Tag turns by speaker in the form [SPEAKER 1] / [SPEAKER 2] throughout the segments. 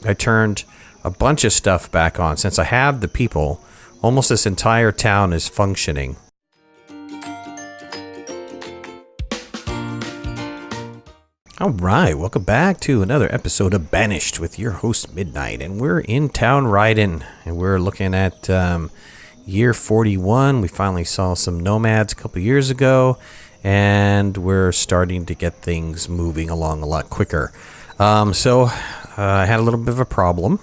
[SPEAKER 1] I turned a bunch of stuff back on. Since I have the people, almost this entire town is functioning. Alright, welcome back to another episode of Banished with your host Midnight, and we're in town riding, and we're looking at year 41. We finally saw some nomads a couple years ago, and we're starting to get things moving along a lot quicker. So I had a little bit of a problem.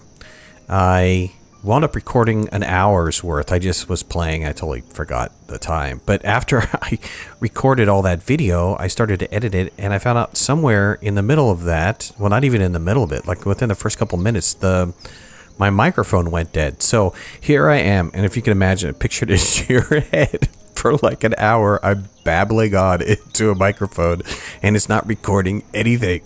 [SPEAKER 1] I wound up recording an hour's worth. I just was playing. I totally forgot the time. But after I recorded all that video, I started to edit it, and I found out somewhere in the middle of that, well, not even in the middle of it, like within the first couple minutes, my microphone went dead. So here I am, and if you can imagine, I pictured it in your head. For like an hour, I'm babbling on into a microphone, and it's not recording anything.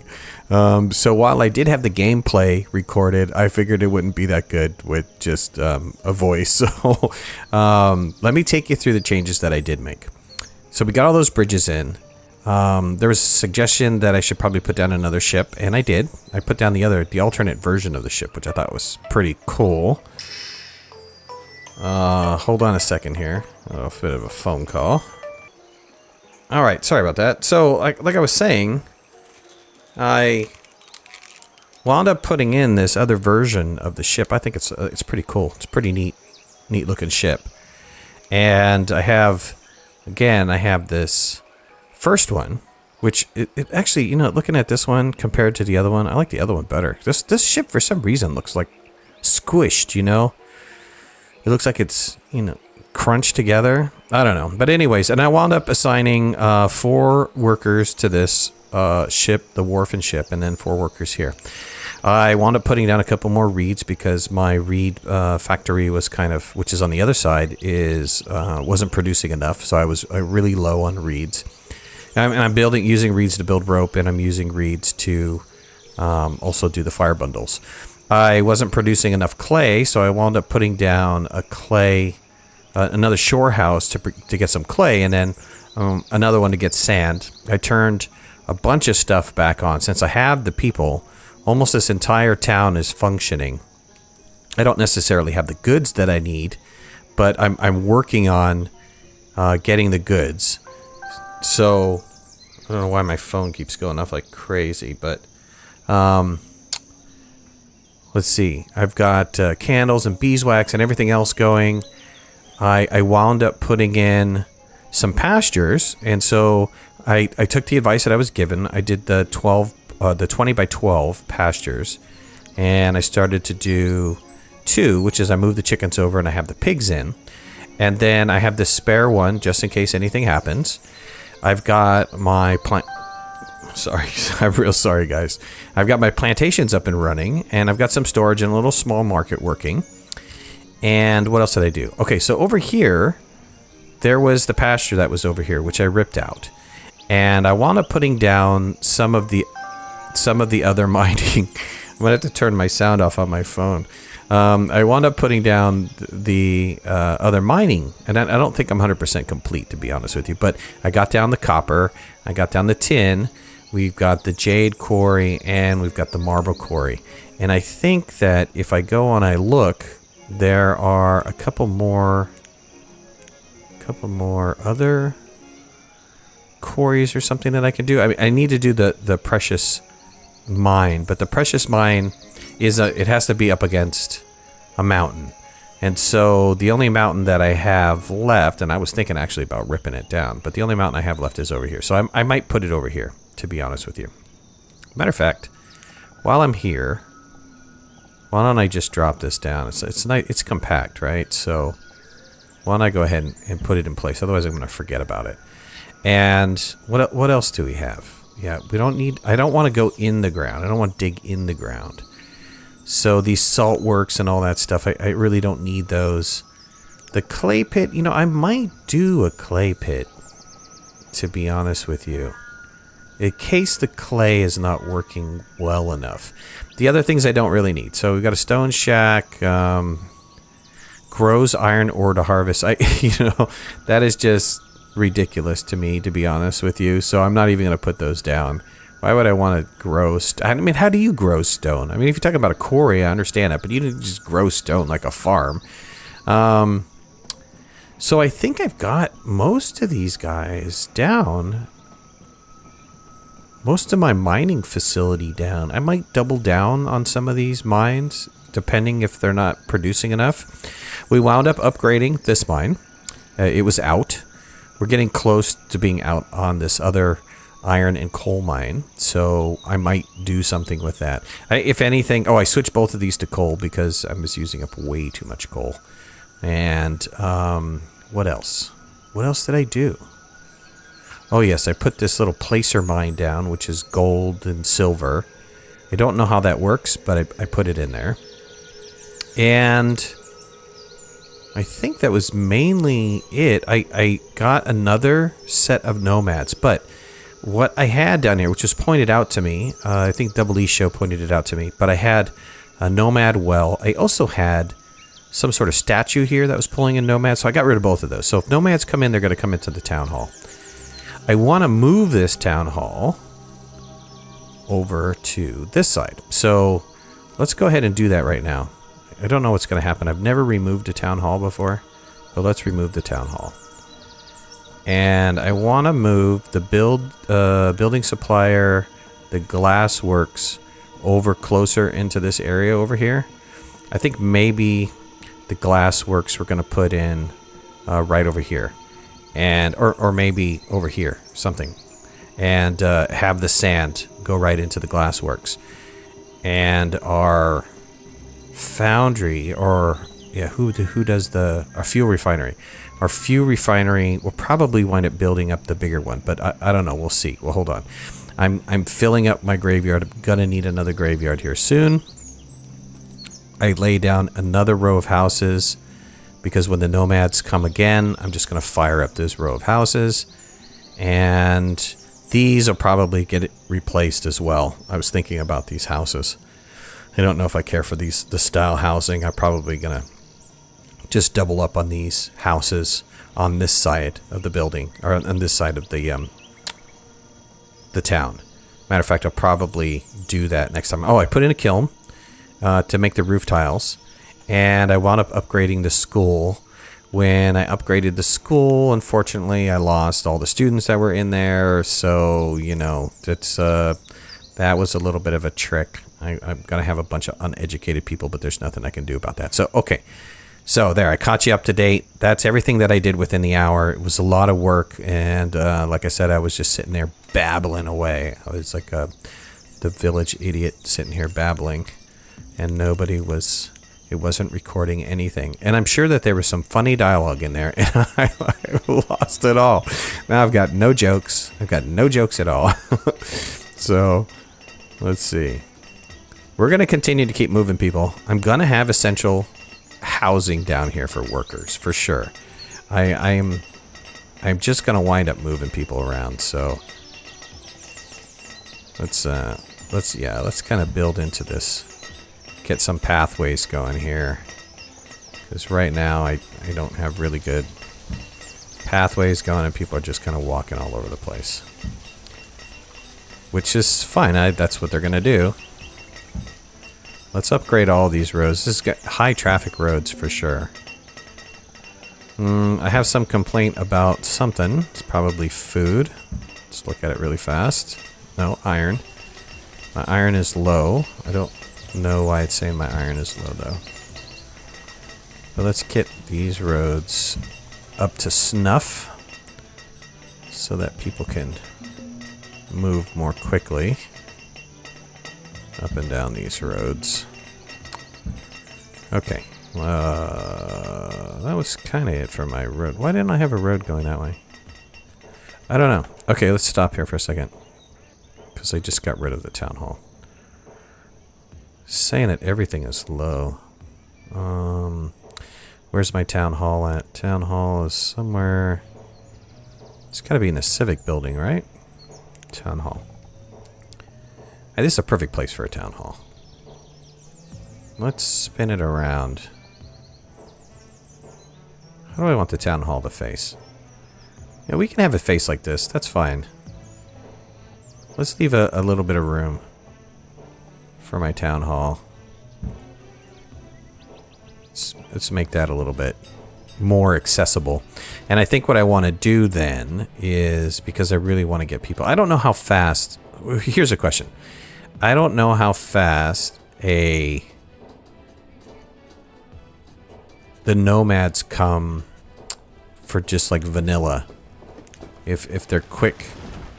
[SPEAKER 1] So while I did have the gameplay recorded, I figured it wouldn't be that good with just a voice. So let me take you through the changes that I did make. So we got all those bridges in. There was a suggestion that I should probably put down another ship, and I did. I put down the alternate version of the ship, which I thought was pretty cool. Hold on a second here. A bit of a phone call. Alright, sorry about that. So, like I was saying, I wound up putting in this other version of the ship. I think it's pretty cool. It's a pretty neat looking ship. And I have this first one, which it actually, you know, looking at this one compared to the other one, I like the other one better. This ship for some reason looks like squished, you know? It looks like it's, you know, crunched together. I don't know. But anyways, and I wound up assigning 4 workers to this ship, the wharfing ship, and then 4 workers here. I wound up putting down a couple more reeds because my reed factory was kind of, which is on the other side, wasn't producing enough. So I was really low on reeds. And I'm using reeds to build rope, and I'm using reeds to also do the fire bundles. I wasn't producing enough clay, so I wound up putting down a clay, another shore house to get some clay, and then another one to get sand. I turned a bunch of stuff back on. Since I have the people, almost this entire town is functioning. I don't necessarily have the goods that I need, but I'm working on getting the goods. So I don't know why my phone keeps going off like crazy, but let's see. I've got candles and beeswax and everything else going. I wound up putting in some pastures, and so I took the advice that I was given. I did the 20 by 12 pastures, and I started to do 2, which is I moved the chickens over and I have the pigs in, and then I have this spare one just in case anything happens. I've got my Sorry, I'm real sorry, guys. I've got my plantations up and running, and I've got some storage and a little small market working. And what else did I do? Okay, so over here, there was the pasture that was over here, which I ripped out. And I wound up putting down some of the other mining. I'm gonna have to turn my sound off on my phone. I wound up putting down the other mining, and I don't think I'm 100% complete, to be honest with you. But I got down the copper, I got down the tin. We've got the jade quarry, and we've got the marble quarry. And I think that if I go and I look, there are a couple more other quarries or something that I can do. I mean, I need to do the precious mine, but the precious mine it has to be up against a mountain. And so the only mountain that I have left, and I was thinking actually about ripping it down, but the only mountain I have left is over here. So I might put it over here, to be honest with you. Matter of fact, while I'm here, why don't I just drop this down? It's compact, right? So why don't I go ahead and put it in place? Otherwise, I'm going to forget about it. And what else do we have? Yeah, we don't need. I don't want to go in the ground. I don't want to dig in the ground. So these salt works and all that stuff, I really don't need those. The clay pit, you know, I might do a clay pit, to be honest with you, in case the clay is not working well enough. The other things I don't really need. So we've got a stone shack, grows iron ore to harvest. That is just ridiculous to me, to be honest with you. So I'm not even going to put those down Why would I want to grow I mean, how do you grow stone? I mean, if you're talking about a quarry, I understand that, but you didn't just grow stone like a farm. So I think I've got most of these guys down. Most of my mining facility down. I might double down on some of these mines, depending if they're not producing enough. We wound up upgrading this mine. It was out. We're getting close to being out on this other iron and coal mine, so I might do something with that. If anything, I switched both of these to coal because I was using up way too much coal. And what else? What else did I do? Oh yes, I put this little placer mine down, which is gold and silver. I don't know how that works, but I put it in there. And I think that was mainly it. I got another set of nomads, but what I had down here, which was pointed out to me, I think Double E Show pointed it out to me, but I had a nomad well. I also had some sort of statue here that was pulling in nomads, so I got rid of both of those. So if nomads come in, they're going to come into the town hall. I want to move this town hall over to this side. So let's go ahead and do that right now. I don't know what's going to happen. I've never removed a town hall before, but let's remove the town hall. And I want to move the building supplier, the glass works over closer into this area over here. I think maybe the glass works we're going to put in right over here. And or maybe over here, something. And have the sand go right into the glass works. And our foundry, or yeah, who does our fuel refinery? Our fuel refinery will probably wind up building up the bigger one, but I don't know. We'll see. Well, hold on. I'm filling up my graveyard. I'm gonna need another graveyard here soon. I lay down another row of houses because when the nomads come again, I'm just gonna fire up this row of houses, and these will probably get replaced as well. I was thinking about these houses. I don't know if I care for the style housing. I'm probably gonna just double up on these houses on this side of the building, or on this side of the town. Matter of fact, I'll probably do that next time. Oh, I put in a kiln to make the roof tiles, and I wound up upgrading the school. When I upgraded the school, unfortunately, I lost all the students that were in there, so, you know, that was a little bit of a trick. I'm gonna have a bunch of uneducated people, but there's nothing I can do about that. So, okay. So there, I caught you up to date. That's everything that I did within the hour. It was a lot of work, and like I said, I was just sitting there babbling away. I was like the village idiot sitting here babbling, and it wasn't recording anything. And I'm sure that there was some funny dialogue in there, and I lost it all. Now I've got no jokes. I've got no jokes at all. So, let's see. We're going to continue to keep moving people. I'm going to have essential housing down here for workers, for sure. I'm just going to wind up moving people around, so let's kind of build into this. Get some pathways going here, because right now I don't have really good pathways going, and people are just kind of walking all over the place, which is fine. That's what they're gonna do. Let's upgrade all these roads. This has got high traffic roads for sure. I have some complaint about something. It's probably food. Let's look at it really fast. No, iron. My iron is low. I don't know why it's saying my iron is low though. But let's get these roads up to snuff so that people can move more quickly up and down these roads. Okay, that was kind of it for my road. Why didn't I have a road going that way? I don't know. Okay, let's stop here for a second, because I just got rid of the town hall. Saying that everything is low. Where's my town hall at? Town hall is somewhere. It's got to be in the civic building, right? Town hall. Hey, this is a perfect place for a town hall. Let's spin it around. How do I want the town hall to face? Yeah, we can have it face like this. That's fine. let's leave a little bit of room for my town hall. Let's make that a little bit more accessible. And I think what I want to do then is, because I really want to get people, I don't know how fast, here's a question. I don't know how fast the nomads come for just like vanilla. If they're quick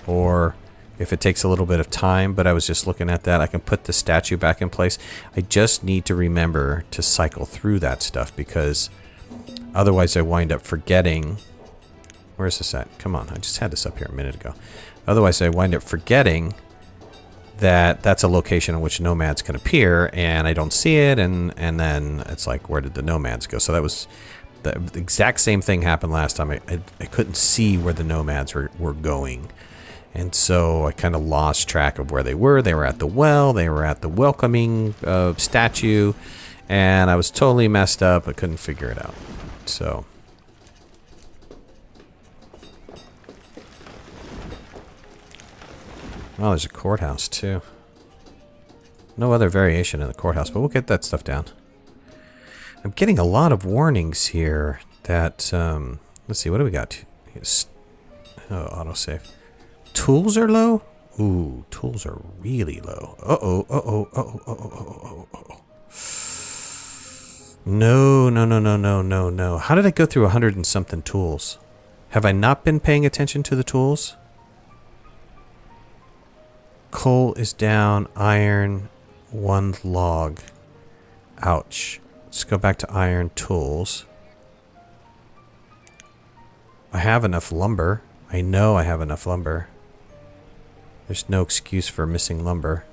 [SPEAKER 1] or if it takes a little bit of time, but I was just looking at that. I can put the statue back in place. I just need to remember to cycle through that stuff, because otherwise I wind up forgetting. Where's this at? Come on, I just had this up here a minute ago. Otherwise I wind up forgetting that that's a location in which nomads can appear, and I don't see it, and then it's like, where did the nomads go? So that was the exact same thing happened last time. I couldn't see where the nomads were going. And so I kind of lost track of where they were. They were at the well. They were at the welcoming statue. And I was totally messed up. I couldn't figure it out. So. Well, there's a courthouse too. No other variation in the courthouse, but we'll get that stuff down. I'm getting a lot of warnings here that, let's see, what do we got? Oh, autosave. Tools are low? Ooh, tools are really low. Uh-oh, uh-oh, uh-oh, uh-oh, uh-oh. No, no, no, no, no, no, no. How did I go through 100 and something tools? Have I not been paying attention to the tools? Coal is down, iron, 1 log. Ouch. Let's go back to iron tools. I have enough lumber. I know I have enough lumber. There's no excuse for missing lumber.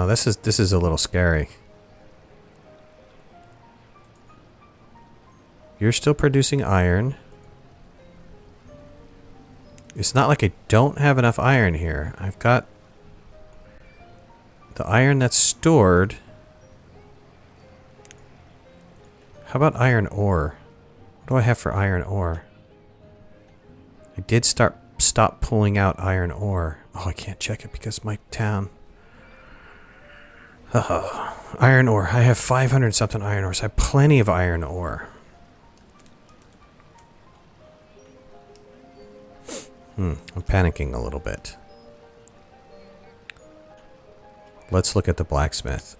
[SPEAKER 1] This is a little scary. You're still producing iron. It's not like I don't have enough iron here. I've got the iron that's stored. How about iron ore? What do I have for iron ore? I did stop pulling out iron ore. Oh, I can't check it because my town. Iron ore. I have 500 something iron ores. I have plenty of iron ore. I'm panicking a little bit. Let's look at the blacksmith.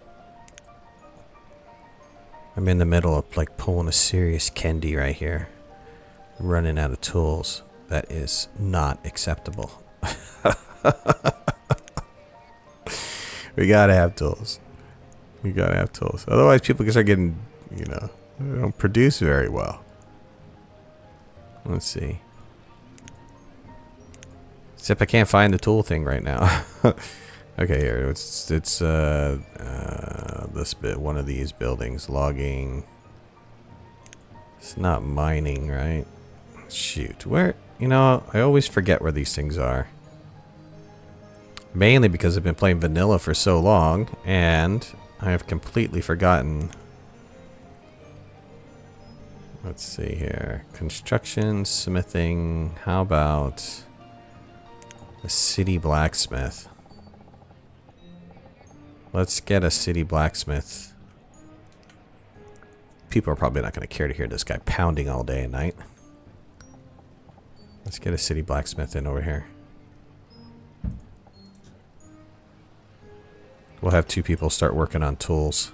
[SPEAKER 1] I'm in the middle of like pulling a serious Kendi right here. Running out of tools. That is not acceptable. We gotta have tools. We gotta have tools. Otherwise people can start getting, you know, they don't produce very well. Let's see. Except I can't find the tool thing right now. Okay, here it's this bit, one of these buildings, logging. It's not mining, right? Shoot, where? You know, I always forget where these things are. Mainly because I've been playing vanilla for so long, and I have completely forgotten. Let's see here, construction, smithing. How about a city blacksmith? Let's get a city blacksmith. People are probably not going to care to hear this guy pounding all day and night. Let's get a city blacksmith in over here. We'll have 2 people start working on tools.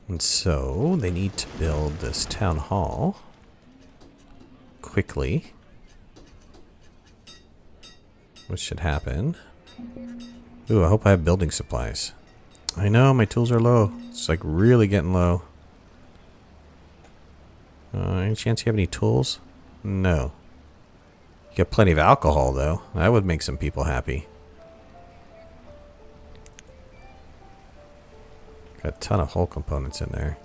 [SPEAKER 1] And so they need to build this town hall quickly. What should happen? Ooh, I hope I have building supplies. I know, my tools are low. It's like really getting low. Any chance you have any tools? No. You got plenty of alcohol, though. That would make some people happy. Got a ton of hull components in there.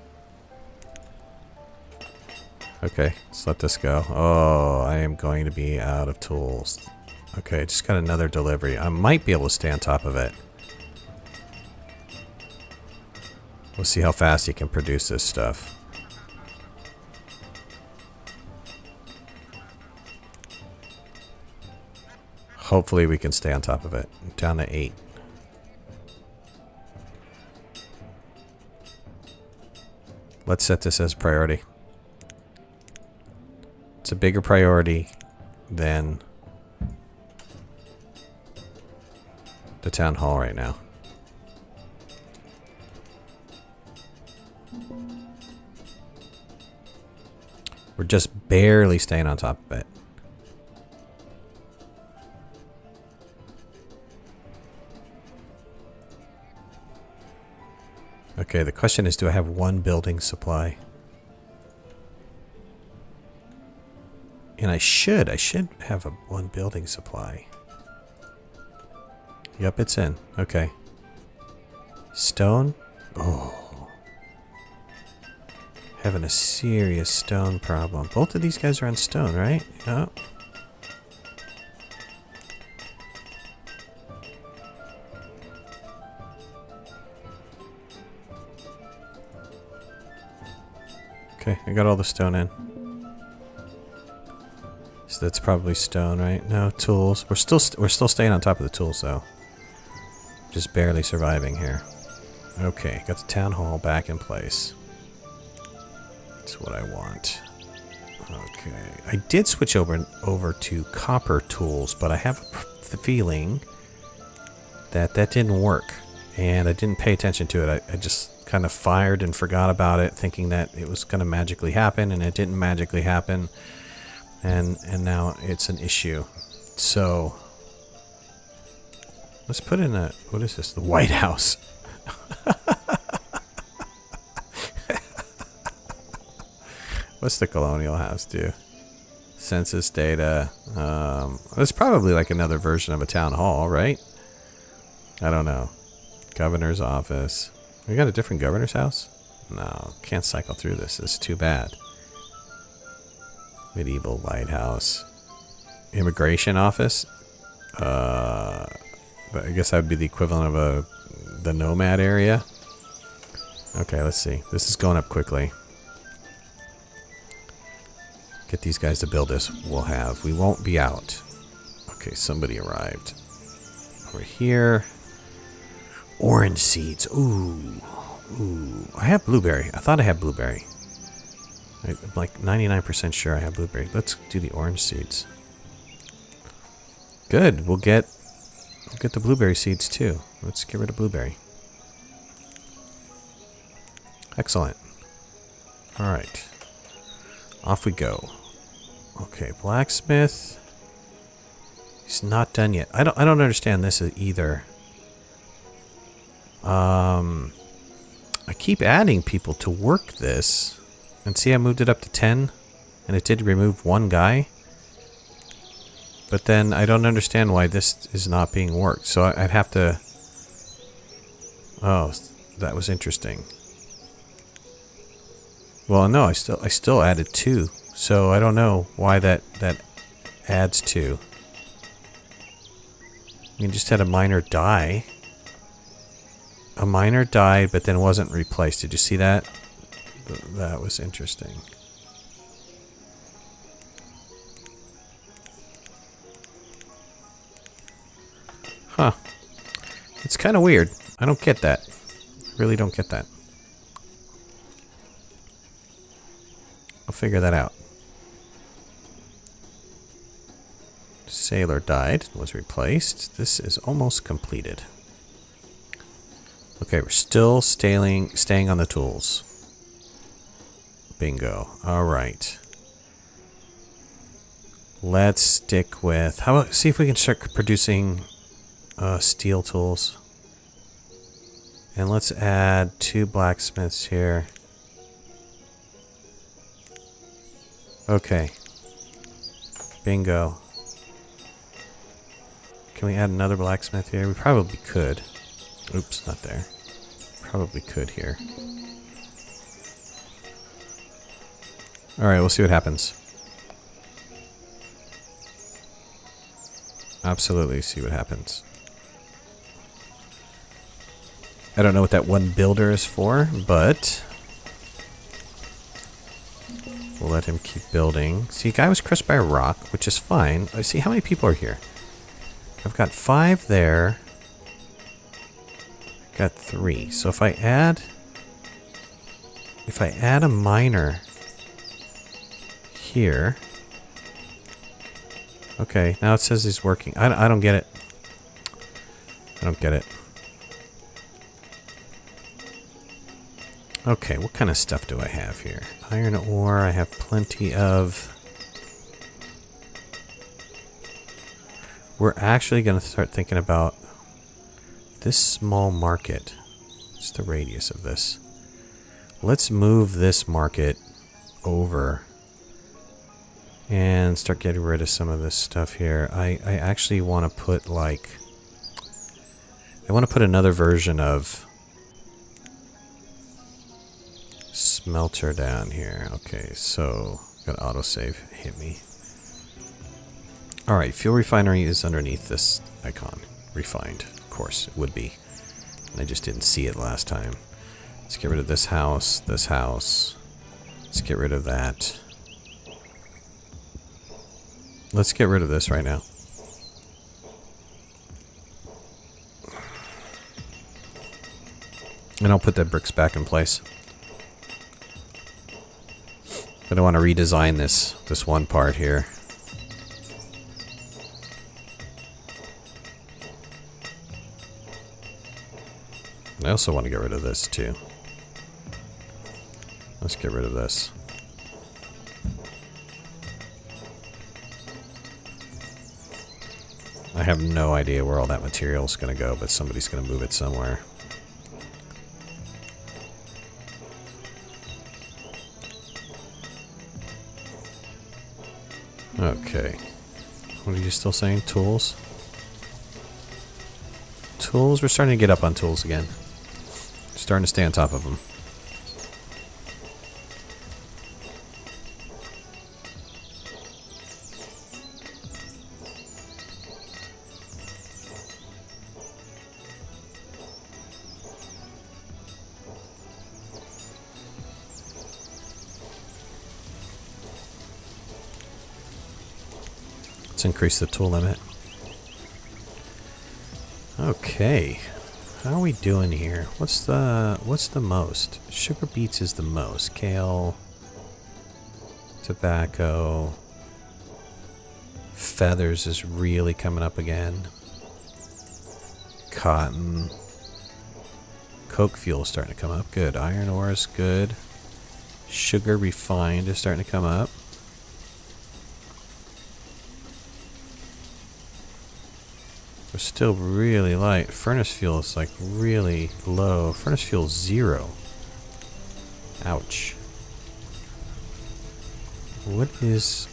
[SPEAKER 1] Okay, let's let this go. Oh, I am going to be out of tools. Okay, just got another delivery. I might be able to stay on top of it. We'll see how fast he can produce this stuff. Hopefully we can stay on top of it. Down to 8. Let's set this as priority. It's a bigger priority than the town hall right now. We're just barely staying on top of it. Okay, the question is, do I have one building supply? And I should have one building supply. Yep, it's in. Okay. Stone? Oh. Having a serious stone problem. Both of these guys are on stone, right? Oh. Okay, I got all the stone in. So that's probably stone, right? No, tools. We're still staying on top of the tools though. Just barely surviving here. Okay, got the town hall back in place. That's what I want. Okay, I did switch over to copper tools, but I have the feeling that didn't work, and I didn't pay attention to it. I just kind of fired and forgot about it, thinking that it was going to magically happen, and it didn't magically happen, and now it's an issue. So let's put in a, what is this? The White House. What's the Colonial House do? Census data. It's probably like another version of a town hall, right? I don't know. Governor's office. We got a different governor's house? No, can't cycle through this. It's too bad. Medieval lighthouse. Immigration office? But I guess that would be the equivalent of the nomad area. Okay, let's see. This is going up quickly. Get these guys to build this. We won't be out. Okay, somebody arrived. Over here. Orange seeds. Ooh. Ooh. I have blueberry. I thought I had blueberry. I'm like 99% sure I have blueberry. Let's do the orange seeds. Good. We'll get the blueberry seeds too. Let's get rid of blueberry. Excellent. Alright. Off we go. Okay, blacksmith. He's not done yet. I don't understand this either. I keep adding people to work this. And see, I moved it up to 10. And it did remove one guy. But then I don't understand why this is not being worked. So I'd have to... Oh, that was interesting. Well, no, I still added 2. So I don't know why that adds 2. You just had a miner die. A miner died, but then wasn't replaced. Did you see that? That was interesting. Huh. It's kind of weird. I don't get that. I really don't get that. I'll figure that out. Sailor died, was replaced. This is almost completed. Okay, we're still staying on the tools. Bingo. Alright. Let's stick with... How about see if we can start producing steel tools. And let's add 2 blacksmiths here. Okay. Bingo. Can we add another blacksmith here? We probably could. Oops, not there. Probably could here. Alright, we'll see what happens. Absolutely see what happens. I don't know what that one builder is for, but we'll let him keep building. See, a guy was crushed by a rock, which is fine. I see how many people are here. I've got 5 there. I've got 3. So if I add a miner here. Okay, now it says he's working. I don't get it. I don't get it. Okay, what kind of stuff do I have here? Iron ore, I have plenty of. We're actually going to start thinking about this small market. What's the radius of this? Let's move this market over and start getting rid of some of this stuff here. I actually want to put like... I want to put another version of smelter down here. Okay, so got autosave hit me. Alright, fuel refinery is underneath this icon. Refined, of course, it would be. And I just didn't see it last time. Let's get rid of this house, this house. Let's get rid of that. Let's get rid of this right now. And I'll put the bricks back in place. But I want to redesign this one part here. I also want to get rid of this too. Let's get rid of this. I have no idea where all that material is going to go, but somebody's going to move it somewhere. Okay. What are you still saying? Tools? Tools? We're starting to get up on tools again. Starting to stay on top of them. Let's increase the tool limit. Okay. How are we doing here? What's the most? Sugar beets is the most. Kale, tobacco, feathers is really coming up again. Cotton. Coke fuel is starting to come up. Good. Iron ore is good. Sugar refined is starting to come up. We're still really light. Furnace fuel is like really low. Furnace fuel 0. Ouch. What is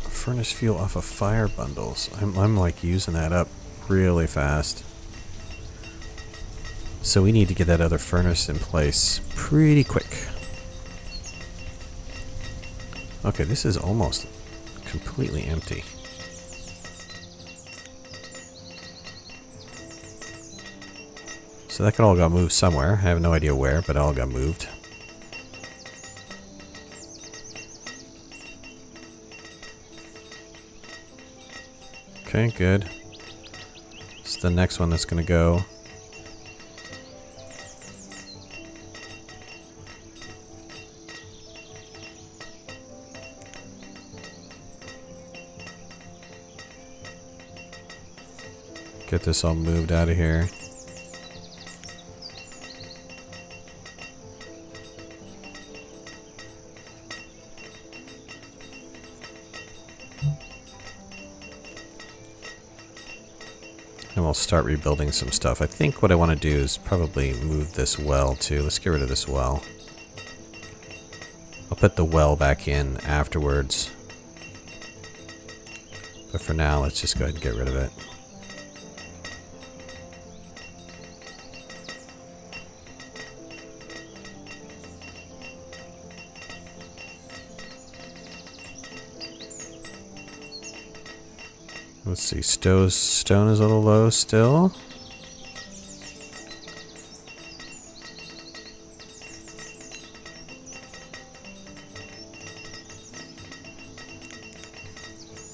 [SPEAKER 1] furnace fuel off of fire bundles? I'm like using that up really fast. So we need to get that other furnace in place pretty quick. Okay, this is almost completely empty. So that could all got moved somewhere. I have no idea where, but it all got moved. Okay, good. It's the next one that's going to go. Get this all moved out of here. And we'll start rebuilding some stuff. I think what I want to do is probably move this well too. Let's get rid of this well. I'll put the well back in afterwards. But for now, let's just go ahead and get rid of it. Let's see, stone is a little low still.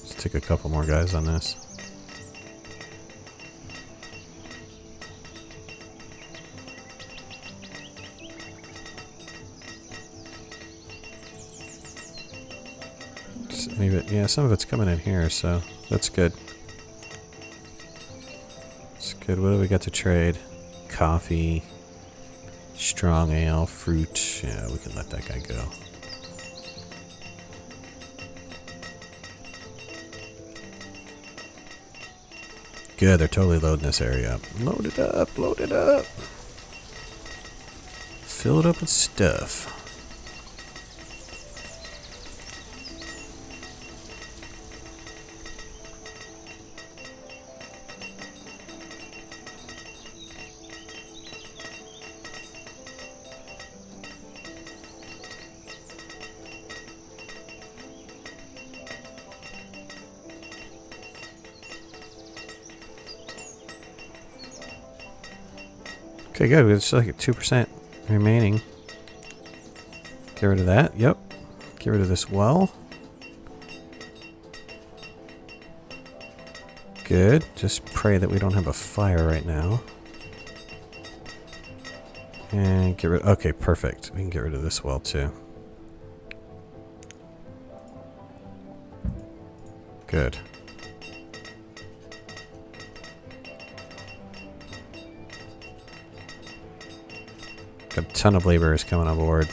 [SPEAKER 1] Let's take a couple more guys on this. Yeah, some of it's coming in here, so that's good. It's good. What do we got to trade? Coffee, strong ale, fruit. Yeah, we can let that guy go. Good, they're totally loading this area up. Load it up, load it up. Fill it up with stuff. Okay, good. It's like a 2% remaining. Get rid of that. Yep. Get rid of this well. Good. Just pray that we don't have a fire right now. And get rid... Okay, perfect. We can get rid of this well, too. Good. Got a ton of laborers coming on board.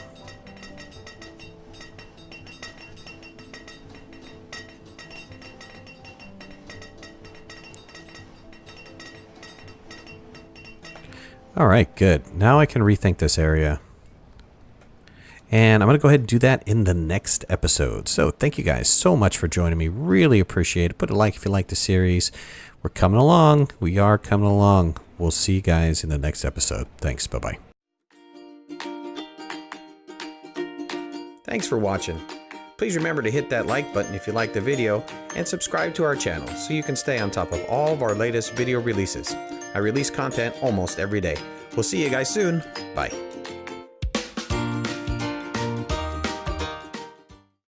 [SPEAKER 1] Alright, good. Now I can rethink this area. And I'm going to go ahead and do that in the next episode. So thank you guys so much for joining me. Really appreciate it. Put a like if you like the series. We're coming along. We are coming along. We'll see you guys in the next episode. Thanks. Bye-bye. Thanks for watching. Please remember to hit that like button if you like the video and subscribe to our channel so you can stay on top of all of our latest video releases. I release content almost every day. We'll see you guys soon. Bye.